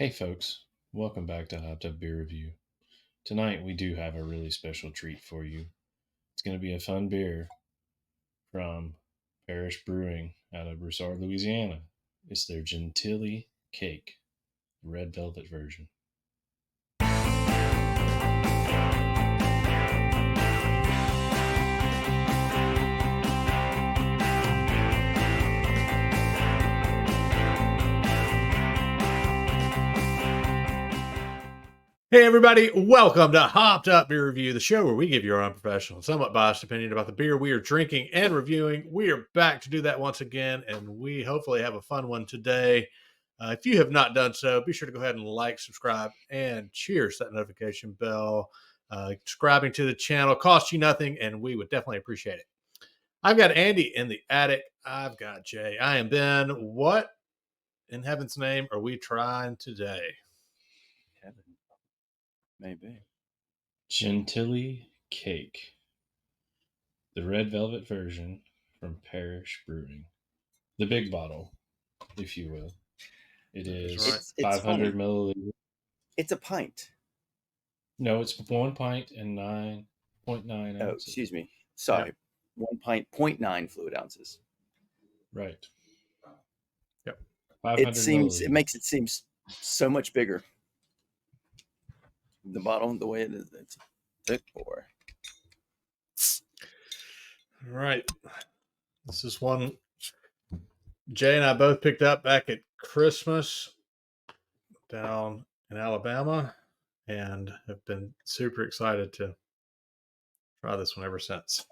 Hey folks, welcome back to Hot Tub Beer Review. Tonight we do have a really special treat for you. It's going to be a fun beer from Parish Brewing out of Broussard, Louisiana. It's their Gentilly Cake, the red velvet version. Hey everybody, welcome to Hopped Up Beer Review, the show where we give you our unprofessional, somewhat biased opinion about the beer we are drinking and reviewing. We are back to do that once again, and we hopefully have a fun one today. If you have not done so, be sure to go ahead and like, subscribe, and cheers that notification bell. Subscribing to the channel costs you nothing, and we would definitely appreciate it. I've got Andy in the attic. I've got Jay. I am Ben. What in heaven's name are we trying today? Heaven. Maybe. Gentilly Cake, the red velvet version from Parish Brewing. The big bottle, if you will. It is It's 500 funny. milliliters. It's a pint. No, it's 1 pint and 9.9 Oh, ounces. excuse me. Sorry. 1 pint, 0.9 fluid ounces. Right. Yep. 500 It makes it seem so much bigger. The bottle, the way it is, it's thick boy. All right. This is one Jay and I both picked up back at Christmas down in Alabama and have been super excited to try this one ever since.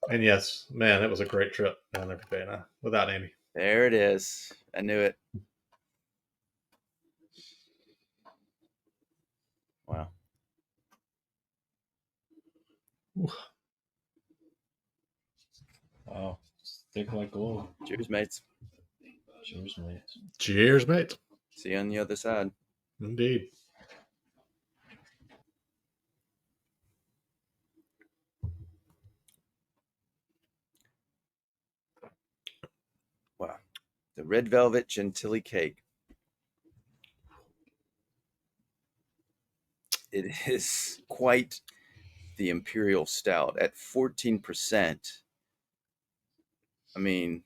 And yes, man, it was a great trip down there for Dana without Amy. There it is. I knew it. Wow. Wow. Thick like gold. Cheers, mates. Cheers, mates. Cheers, mate. See you on the other side. Indeed. Wow. The red velvet Gentilly cake. It is quite the Imperial Stout at 14%. I mean,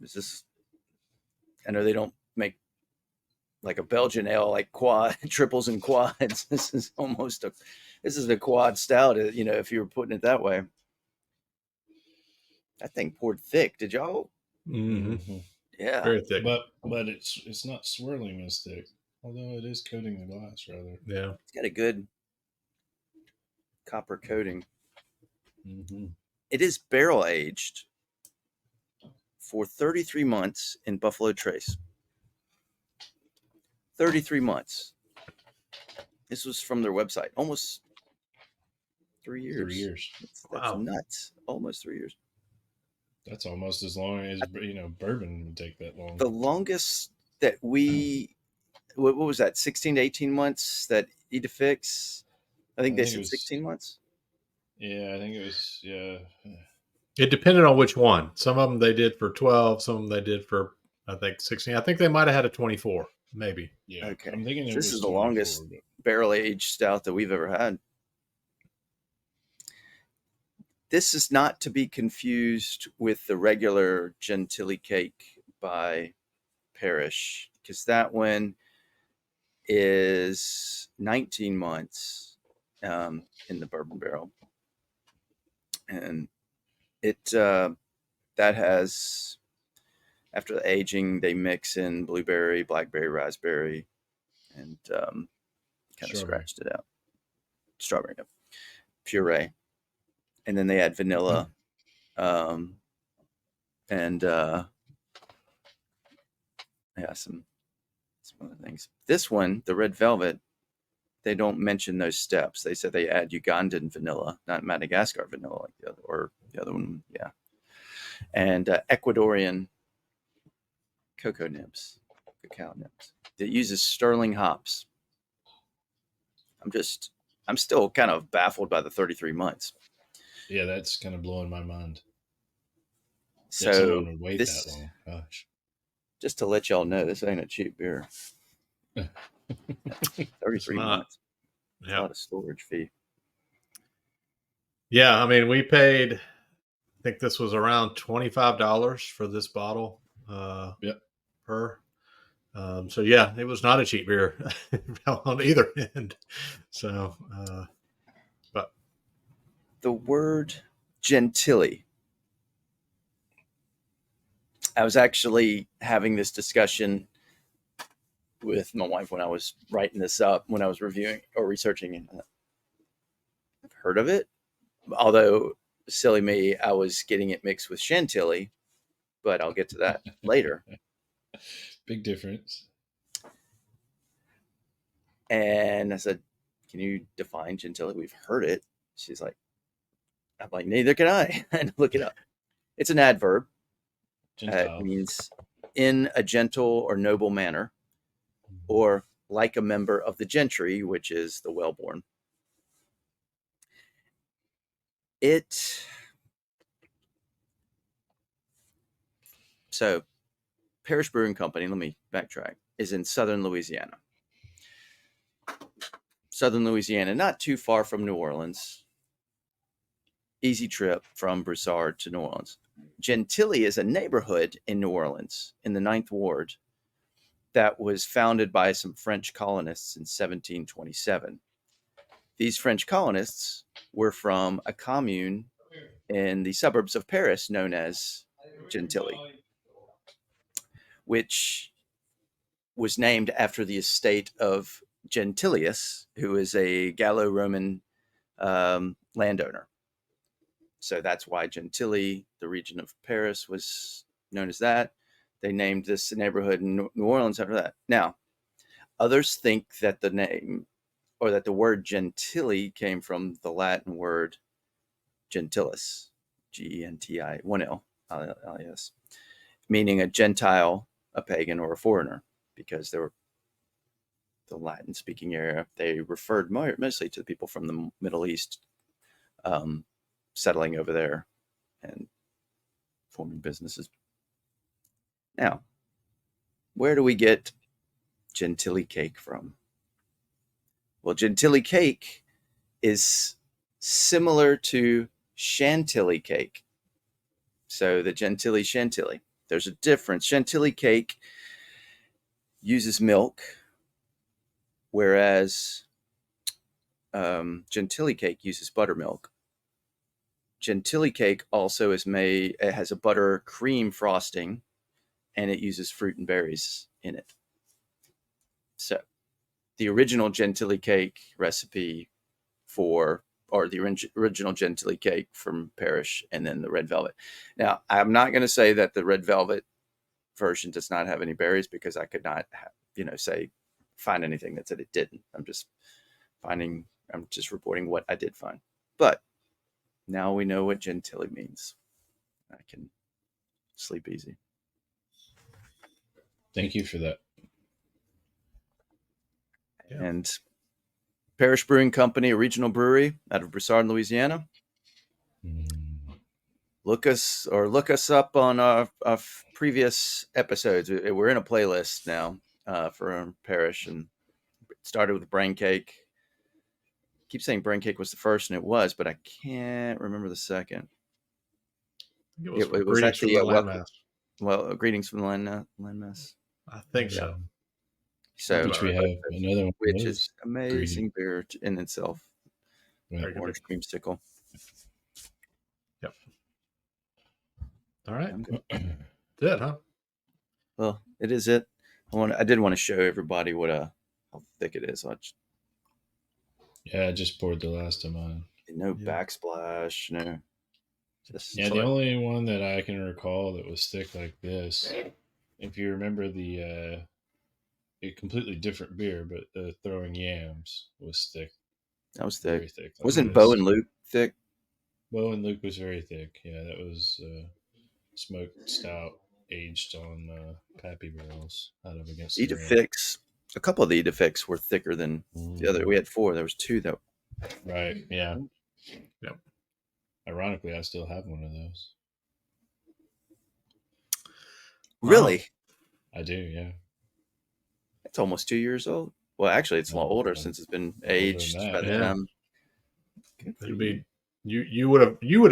is this? I know they don't make like a Belgian ale, like quad triples and quads. This is a quad stout. If you were putting it that way. That thing poured thick. Did y'all? Mm-hmm. Yeah, very thick. But it's not swirling as thick, although it is coating the glass rather. Yeah, it's got a good copper coating. Mm-hmm. It is barrel aged for 33 months in Buffalo Trace. 33 months. This was from their website. Almost 3 years. 3 years. That's wow. nuts. Almost 3 years. That's almost as long as bourbon would take that long. The longest that what was that? 16 to 18 months that Edifix. I think they said 16 months. Yeah, I think it was. Yeah. It depended on which one. Some of them they did for 12. Some of them they did for, I think, 16. I think they might have had a 24, maybe. Yeah. Okay. I'm thinking this is the longest barrel aged stout that we've ever had. This is not to be confused with the regular Gentilly cake by Parish, because that one is 19 months in the bourbon barrel. And it that has, after the aging, they mix in blueberry, blackberry, raspberry, and kind of scratched it out. Strawberry puree. And then they add vanilla, and some other things. This one, the red velvet, they don't mention those steps. They said they add Ugandan vanilla, not Madagascar vanilla like the other one. Yeah, and Ecuadorian cacao nibs. That uses sterling hops. I'm still kind of baffled by the 33 months. Yeah, that's kind of blowing my mind that someone So would wait that this, long. Gosh. just to let y'all know, this ain't a cheap beer. It's 33 not. months. It's a Yeah. lot of storage fee. Yeah. I mean, we paid, I think this was around $25 for this bottle Yep. per. So yeah, it was not a cheap beer on either end. So, but The word Gentilly. I was actually having this discussion with my wife when I was writing this up, when I was reviewing or researching it. I've heard of it, although silly me, I was getting it mixed with Chantilly, but I'll get to that later. Big difference. And I said, "Can you define Gentilly? We've heard it." She's like, "I'm like, neither can I." And look it up. It's an adverb. It Gentile. means in a gentle or noble manner, or like a member of the gentry, which is the well-born. So Parish Brewing Company, let me backtrack, is in southern Louisiana. Southern Louisiana, not too far from New Orleans. Easy trip from Broussard to New Orleans. Gentilly is a neighborhood in New Orleans in the 9th Ward that was founded by some French colonists in 1727. These French colonists were from a commune in the suburbs of Paris known as Gentilly, which was named after the estate of Gentilius, who is a Gallo-Roman landowner. So that's why Gentilly, the region of Paris, was known as that. They named this neighborhood in New Orleans after that. Now, others think that the name or that the word Gentilly came from the Latin word gentilis, Genti, one L, L-I-S, meaning a Gentile, a pagan, or a foreigner, because they were the Latin-speaking area. They referred mostly to the people from the Middle East settling over there and forming businesses. Now, where do we get Gentilly cake from? Well, Gentilly cake is similar to Chantilly cake. So the Gentilly Chantilly. There's a difference. Chantilly cake uses milk, whereas Gentilly cake uses buttermilk. Gentilly cake also is made, it has a butter cream frosting, and it uses fruit and berries in it. So the original Gentilly cake recipe or the original Gentilly cake from Parish, and then the red velvet. Now, I'm not going to say that the red velvet version does not have any berries, because I could not, find anything that said it didn't. I'm just reporting what I did find. But now we know what Gentilly means. I can sleep easy. Thank you for that. Yeah. And Parish Brewing Company, a regional brewery out of Broussard, Louisiana. Look us up on our previous episodes. We're in a playlist now for Parish, and it started with Brain Cake. I keep saying Brain Cake was the first, and it was, but I can't remember the second. it It was Greetings at from the the landmass. Greetings from the landmass. I think so. So, Which we have another one, which is amazing Greeting. beer in itself. Right. Orange creamsicle. Yep. All right. I'm good. That's it, huh? Well, it is it. I did want to show everybody how thick it is. Yeah, I just poured the last of mine. No backsplash, no. Yeah, the only one that I can recall that was thick like this, if you remember a completely different beer, but the Throwing Yams was thick. That was thick. Very thick. Like Wasn't this. Bo and Luke thick? Bo and Luke was very thick. Yeah, that was smoked stout aged on Pappy barrels out of against the grain. Edifix. A couple of the Edifix were thicker than the other. We had 4. There was 2 though. Right. Yeah. Yep. I Ironically, I still have one of those. Wow. Really? I do, yeah. It's almost 2 years old. Well, actually, it's a lot older Uh, since it's been older than aged by that, the yeah. Yeah. time. Good for It'll you. be you would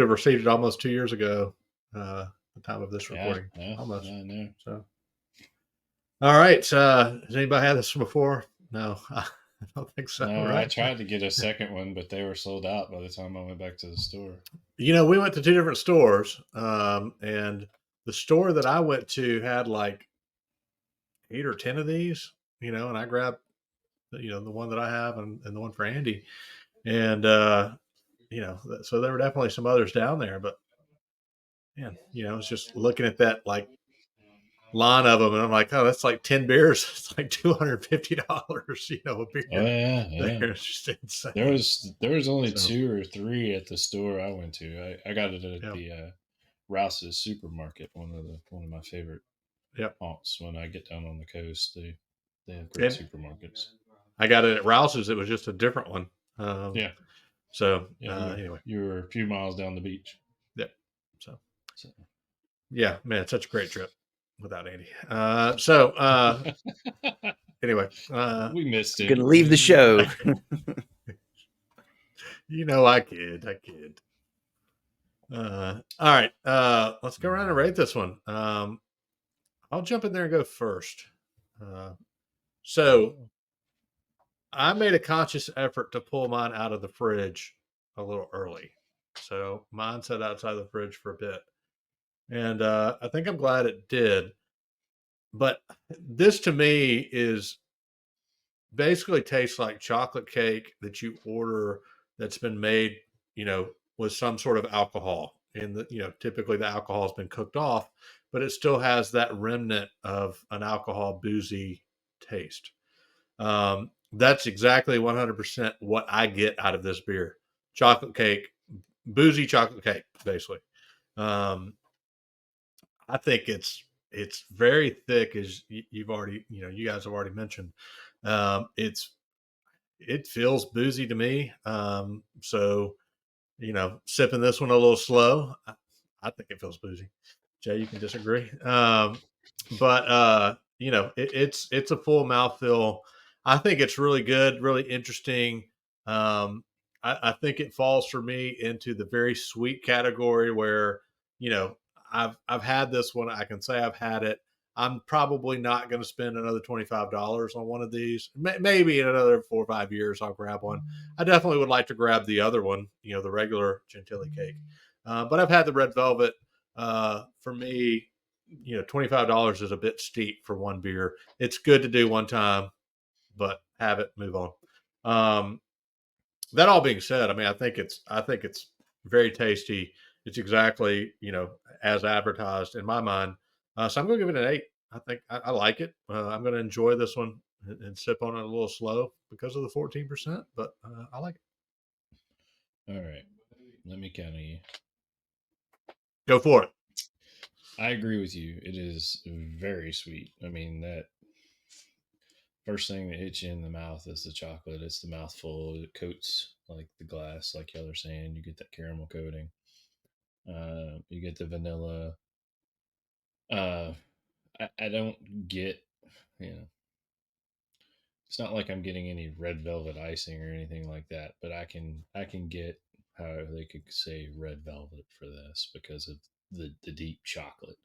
have received it almost 2 years ago, the time of this Yeah, recording. yeah, Almost. I know. So all right. Has anybody had this before? No, I don't think so, No, I right? tried to get a second one, but they were sold out by the time I went back to the store. We went to two different stores, and the store that I went to had like 8 or 10 of these, and I grabbed, the one that I have and the one for Andy. And, so there were definitely some others down there, but man, it's just looking at that like line of them, and I'm like, oh, that's like 10 beers. It's like $250, a Oh beer. yeah, yeah. It's just There insane. was only So, 2 or 3 at the store I went to. I got it at yeah, the Rouse's supermarket, one of my favorite yep. haunts when I get down on the coast. They have great And supermarkets. I got it at Rouse's. It was just a different one. Yeah, So yeah. anyway, You were a few miles down the beach. yep. So So. yeah, man, it's such a great trip without Andy. So anyway, We missed I'm gonna him. leave the show. I kid. All right. Let's go around and rate this one. I'll jump in there and go first. So I made a conscious effort to pull mine out of the fridge a little early. So mine sat outside the fridge for a bit. And I think I'm glad it did. But this to me is basically tastes like chocolate cake that you order that's been made, with some sort of alcohol. And typically the alcohol has been cooked off, but it still has that remnant of an alcohol boozy taste. That's exactly 100% what I get out of this beer. Chocolate cake, boozy chocolate cake, basically. Um, I think it's very thick, as you've already, you guys have already mentioned. It feels boozy to me. So sipping this one a little slow, I think it feels boozy. Jay, you can disagree. But it's a full mouthfeel. I think it's really good, really interesting. I think it falls for me into the very sweet category where, you know, I've had this one. I can say I've had it. I'm probably not going to spend another $25 on one of these. Maybe in another 4 or 5 years, I'll grab one. I definitely would like to grab the other one, the regular Gentilly cake. But I've had the red velvet. For me, $25 is a bit steep for one beer. It's good to do one time, but have it, move on. That all being said, I mean, I think it's very tasty. It's exactly as advertised in my mind. So I'm going to give it an 8. I think I like it. I'm going to enjoy this one and sip on it a little slow because of the 14%, but I like it. All right, let me count you. Go for it. I agree with you. It is very sweet. I mean, that first thing that hits you in the mouth is the chocolate. It's the mouthful. It coats like the glass, like y'all are saying. You get that caramel coating. You get the vanilla. Uh, I don't get, you know, it's not like I'm getting any red velvet icing or anything like that, but I can get how they could say red velvet for this because of the deep chocolate.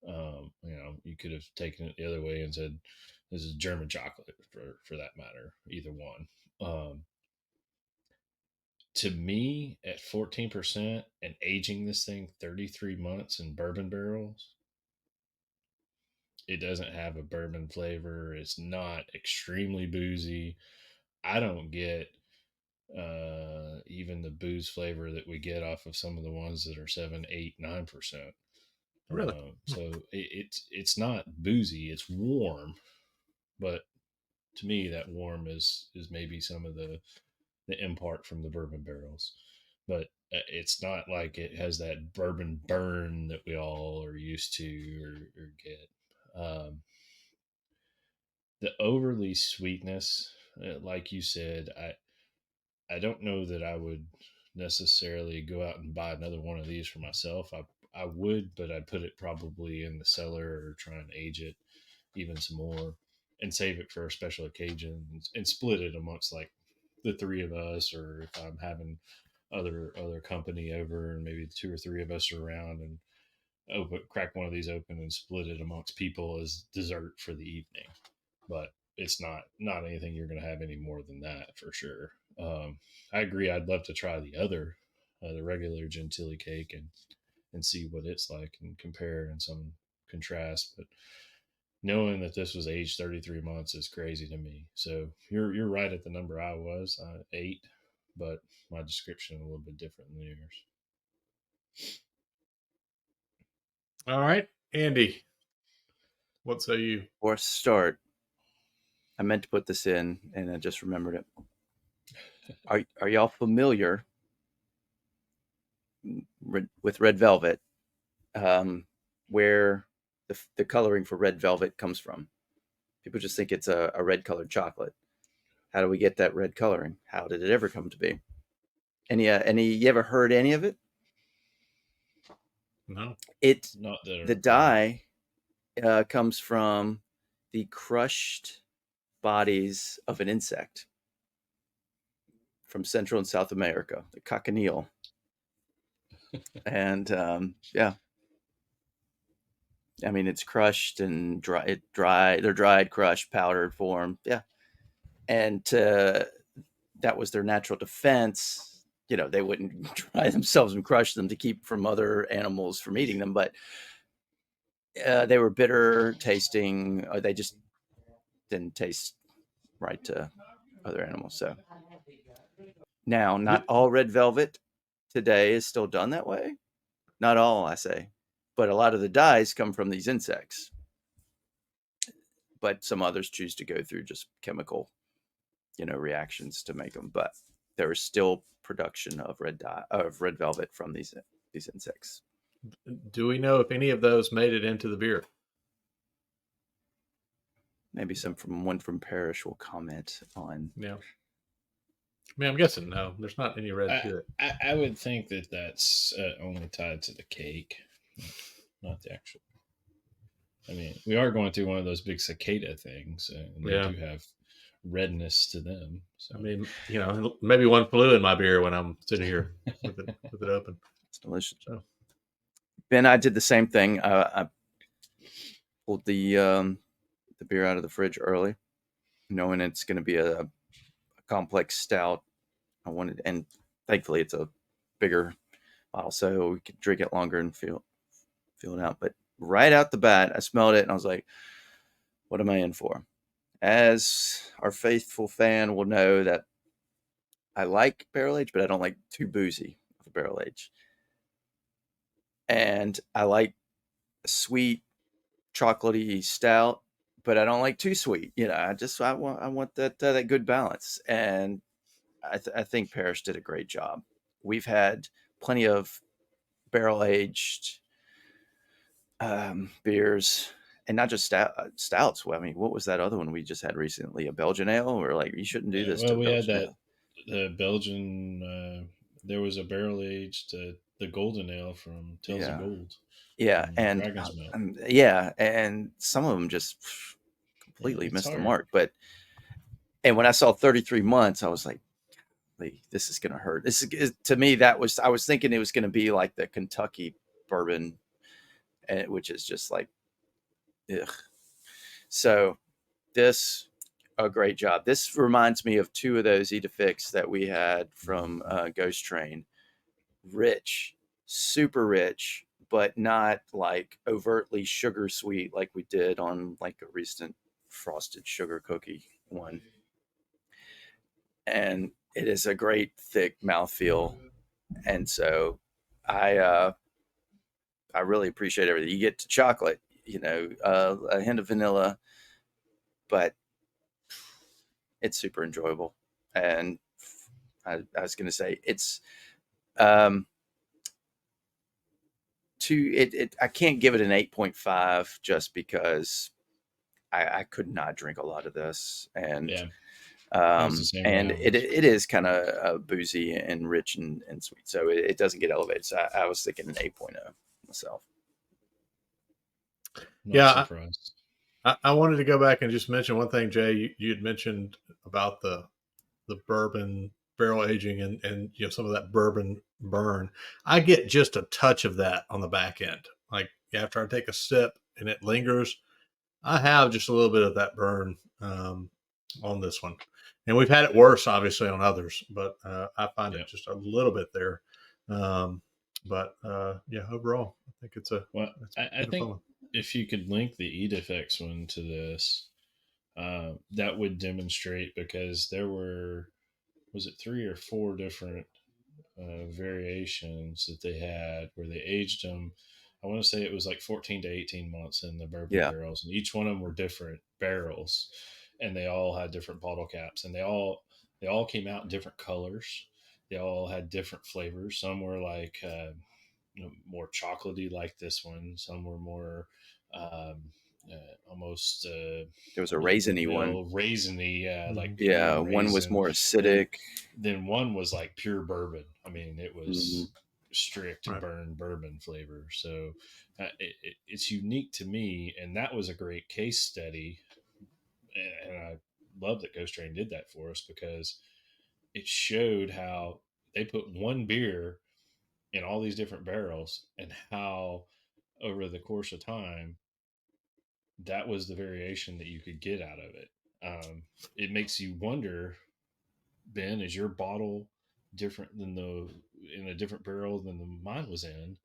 You could have taken it the other way and said this is German chocolate for that matter. Either one. To me, at 14% and aging this thing 33 months in bourbon barrels, it doesn't have a bourbon flavor. It's not extremely boozy. I don't get even the booze flavor that we get off of some of the ones that are 7, 8, 9%. Really? So it's not boozy. It's warm, but to me, that warm is maybe some of the impart from the bourbon barrels. But it's not like it has that bourbon burn that we all are used to or get. The overly sweetness, like you said, I don't know that I would necessarily go out and buy another one of these for myself. I would, but I'd put it probably in the cellar or try and age it even some more and save it for a special occasion and split it amongst like the three of us, or if I'm having other company over and maybe two or three of us are around, and crack one of these open and split it amongst people as dessert for the evening. But it's not anything you're going to have any more than that for sure. I agree. I'd love to try the regular Gentilly cake and see what it's like and compare and some contrast. But knowing that this was aged 33 months is crazy to me. So you're right at the number I was 8, but my description a little bit different than yours. All right, Andy, what say you? For a start, I meant to put this in, and I just remembered it. Are y'all familiar with red velvet? Where the coloring for red velvet comes from? People just think it's a red colored chocolate. How do we get that red coloring? How did it ever come to be? Any you ever heard any of it? No. It Not that the dye comes from the crushed bodies of an insect from Central and South America, the cochineal. And yeah, I mean it's crushed and they're dried, crushed, powdered form. Yeah, and that was their natural defense. You know, they wouldn't dry themselves and crush them to keep from other animals from eating them, but they were bitter tasting, or they just didn't taste right to other animals. So now, not all red velvet today is still done that way. Not all, I say, but a lot of the dyes come from these insects. But some others choose to go through just chemical, reactions to make them. But there is still production of red velvet from these insects. Do we know if any of those made it into the beer? Maybe one from Parish will comment on. Yeah. I mean, I'm guessing no. There's not any red to it. I would think that that's only tied to the cake, not the actual. I mean, we are going through one of those big cicada things, and they do have redness to them. So. I mean, maybe one flew in my beer when I'm sitting here with it open. It's delicious. So. Ben, I did the same thing. I pulled the beer out of the fridge early, knowing it's going to be a complex stout. I wanted, and thankfully it's a bigger bottle, so we could drink it longer and feel it out. But right out the bat, I smelled it and I was like, "What am I in for?" As our faithful fan will know, that I like barrel age, but I don't like too boozy of a barrel age. And I like a sweet, chocolatey stout, but I don't like too sweet. I want that good balance. And I think Parish did a great job. We've had plenty of barrel aged beers, and not just stouts. Well, I mean, what was that other one we just had recently? A Belgian ale? We're like, you shouldn't do this. Well, to we Belgian had ale. the Belgian. There was a barrel aged the golden ale from Tales of Gold. Yeah, and Dragon's Milk. And some of them just completely missed hard. the mark. And when I saw 33 months, I was like, this is going to hurt. This is, to me, I was thinking it was going to be like the Kentucky bourbon, which is just like, ugh. So a great job. This reminds me of 2 of those Edafix that we had from Ghost Train. Rich, super rich, but not like overtly sugar sweet like we did on like a recent frosted sugar cookie one. And it is a great thick mouthfeel. And so I really appreciate everything. You get to chocolate, a hint of vanilla, but it's super enjoyable. And I was going to say it's I can't give it an 8.5 just because I could not drink a lot of this. And was the same way And I it was. it is kind of boozy and rich and sweet, so it doesn't get elevated. So I was thinking an 8.0 myself. Not Yeah, surprised. I wanted to go back and just mention one thing, Jay. You had mentioned about the bourbon barrel aging and some of that bourbon burn. I get just a touch of that on the back end. Like after I take a sip and it lingers, I have just a little bit of that burn on this one. And we've had it worse, obviously, on others, but I find it Yep. just a little bit there. Yeah, overall, I think it's Well, I been a fun think one. if you could link the Edifex one to this, that would demonstrate, because there were, was it 3 or 4 different variations that they had where they aged them. I want to say it was like 14 to 18 months in the bourbon Yeah, barrels, and each one of them were different barrels, and they all had different bottle caps, and they all came out in different colors. They all had different flavors. Some were like more chocolatey, like this one. Some were more almost there was a run of the raisiny one. mill raisiny, like Mhm. Yeah, pure one was raisin. more Then acidic. then one was like pure bourbon. I mean, it Hmm. was strict Right. burn bourbon flavor. So it's unique to me, and that was a great case study. And I love that Ghost Train did that for us, because it showed how they put one beer in all these different barrels, and how over the course of time that was the variation that you could get out of it. It makes you wonder, Ben, is your bottle different than the in a different barrel than the mine was in?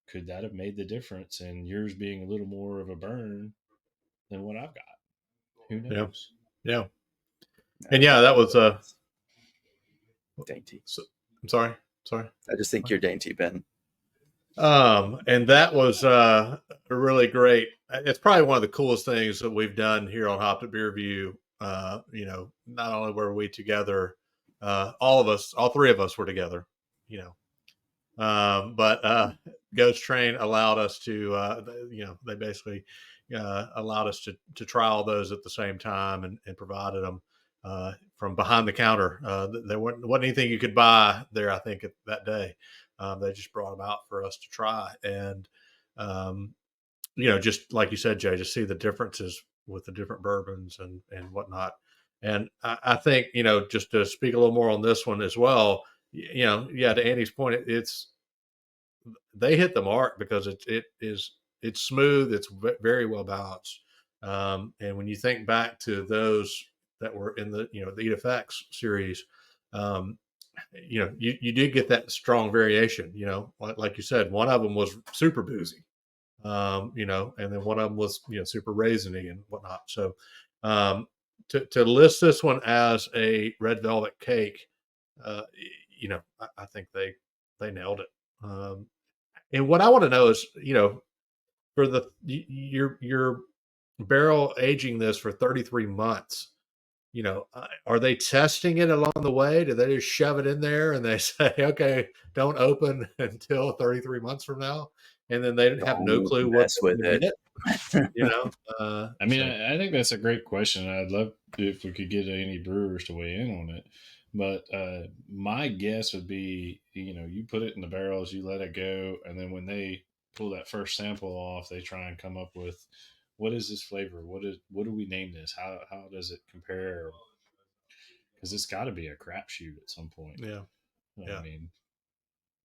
Could that have made the difference in yours being a little more of a burn than what I've got? Who Yeah, knows? yeah, I and yeah, think that was it's dainty. so, I'm sorry. I just think you're dainty, Ben. And that was really great. It's probably one of the coolest things that we've done here on Hopped Up Beer Review. Not only were we together, all of us, all three of us were together, you but Ghost Train allowed us to, they basically allowed us to try all those at the same time and provided them from behind the counter. There wasn't anything you could buy there, I think, that day. They just brought them out for us to try. And, just like you said, Jay, just see the differences with the different bourbons and whatnot. And I think, just to speak a little more on this one as well, yeah, to Andy's point, it's they hit the mark because it's smooth, it's very well balanced. And when you think back to those that were in the Eat Effects series, um, you did get that strong variation. Like you said, one of them was super boozy, and then one of them was super raisiny and whatnot. So to list this one as a red velvet cake, uh, I think they nailed it. And what I want to know is, for your barrel aging this for 33 months, are they testing it along the way? Do they just shove it in there and they say, okay, don't open until 33 months from now? And then they have no Don't clue what's mess with in it. it, you know? I mean, I think that's a great question. I'd love if we could get any brewers to weigh in on it. But my guess would be, you put it in the barrels, you let it go, and then when they pull that first sample off, they try and come up with, what is this flavor? What do we name this? How does it compare? Because it's got to be a crapshoot at some point. Yeah. I Yeah. mean,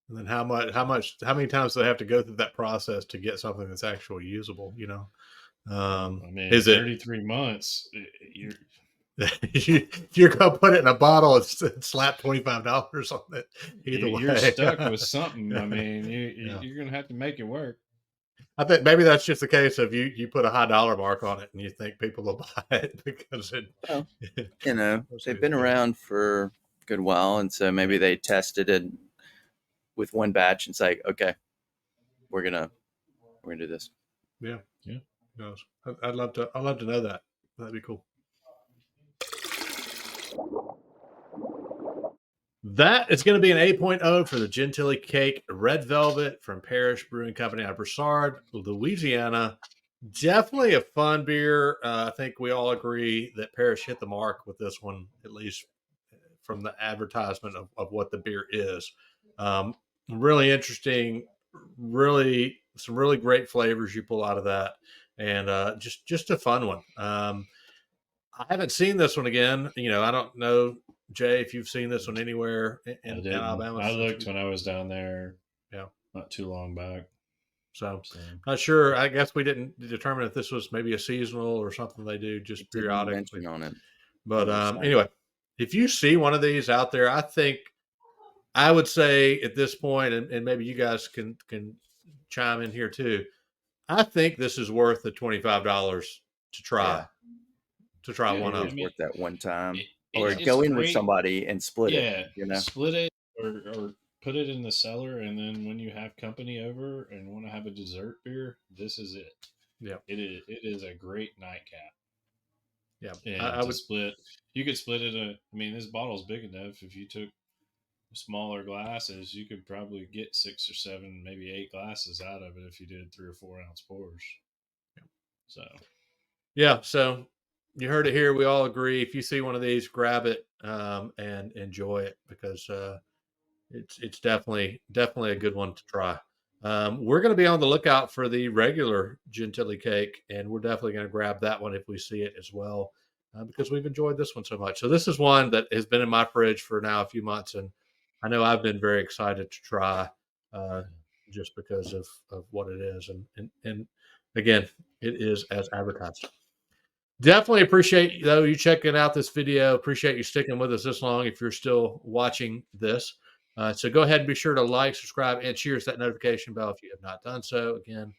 And then how many times do they have to go through that process to get something that's actually usable, well, I mean, Is it 33 months. you're gonna put it in a bottle and slap $25 on it either You're way. stuck with something. I mean, Yeah. you're gonna have to make it work. I think maybe that's just the case of you put a high dollar mark on it and you think people will buy it because Well, it they've been around for a good while, and so maybe they tested it with one batch and say, okay, we're gonna do this. Yeah. Yeah. Who knows? I'd love to know that. That'd be cool. That is going to be an 8.0 for the Gentilly Cake Red Velvet from Parish Brewing Company out of Broussard, Louisiana. Definitely a fun beer. I think we all agree that Parish hit the mark with this one, at least from the advertisement of what the beer is. Um, really interesting, really some really great flavors you pull out of that, and just a fun one. I haven't seen this one again. I don't know, Jay, if you've seen this one anywhere I in didn't. Alabama I since looked you, when I was down there yeah. not too long back. So So not sure. I guess we didn't determine if this was maybe a seasonal or something they do It just didn't periodically. mention on it But on their site. anyway, if you see one of these out there, I think I would say at this point, and maybe you guys can chime in here too. I think this is worth the $25 to try Yeah, yeah, one it of I is them. mean, worth that one time, or it's go in with great. somebody and split it. Yeah, split it or put it in the cellar, and then when you have company over and want to have a dessert beer, this is it. Yeah, It is a great nightcap. yeah. I And to would. split, you could split it. I mean, this bottle's big enough. If you took smaller glasses, you could probably get 6 or 7, maybe 8 glasses out of it if you did 3 or 4 ounce pours. So Yeah. So you heard it here. We all agree. If you see one of these, grab it and enjoy it because it's definitely a good one to try. We're going to be on the lookout for the regular Gentilly cake, and we're definitely going to grab that one if we see it as well, because we've enjoyed this one so much. So this is one that has been in my fridge for now a few months, and I know I've been very excited to try, uh, just because of what it is, and again, it is as advertised. Definitely appreciate though you checking out this video. Appreciate you sticking with us this long if you're still watching this. So go ahead and be sure to like, subscribe, and cheers that notification bell if you have not done so. Again,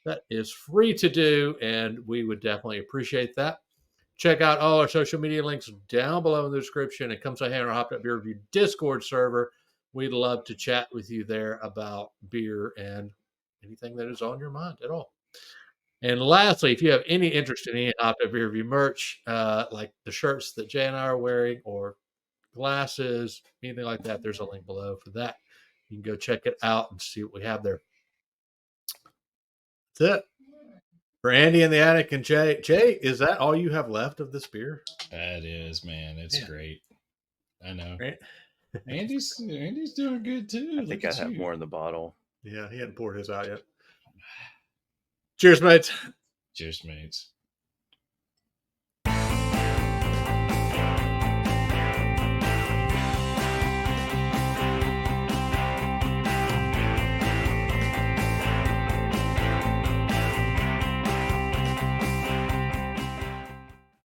that is free to do, and we would definitely appreciate that. Check out all our social media links down below in the description, and come say hey on our Hopped Up Beer Review Discord server. We'd love to chat with you there about beer and anything that is on your mind at all. And lastly, if you have any interest in any Hopped Up Beer Review merch, like the shirts that Jay and I are wearing, or glasses, anything like that, there's a link below for that. You can go check it out and see what we have there. That's it. For Andy in the attic and Jay. Jay, is that all you have left of this beer? that is, man, it's Yeah. great. I know. Right? Andy's doing good too. I Look think I at have you. more in the bottle. Yeah, he hadn't poured his out yet. Cheers, mates. Cheers, mates.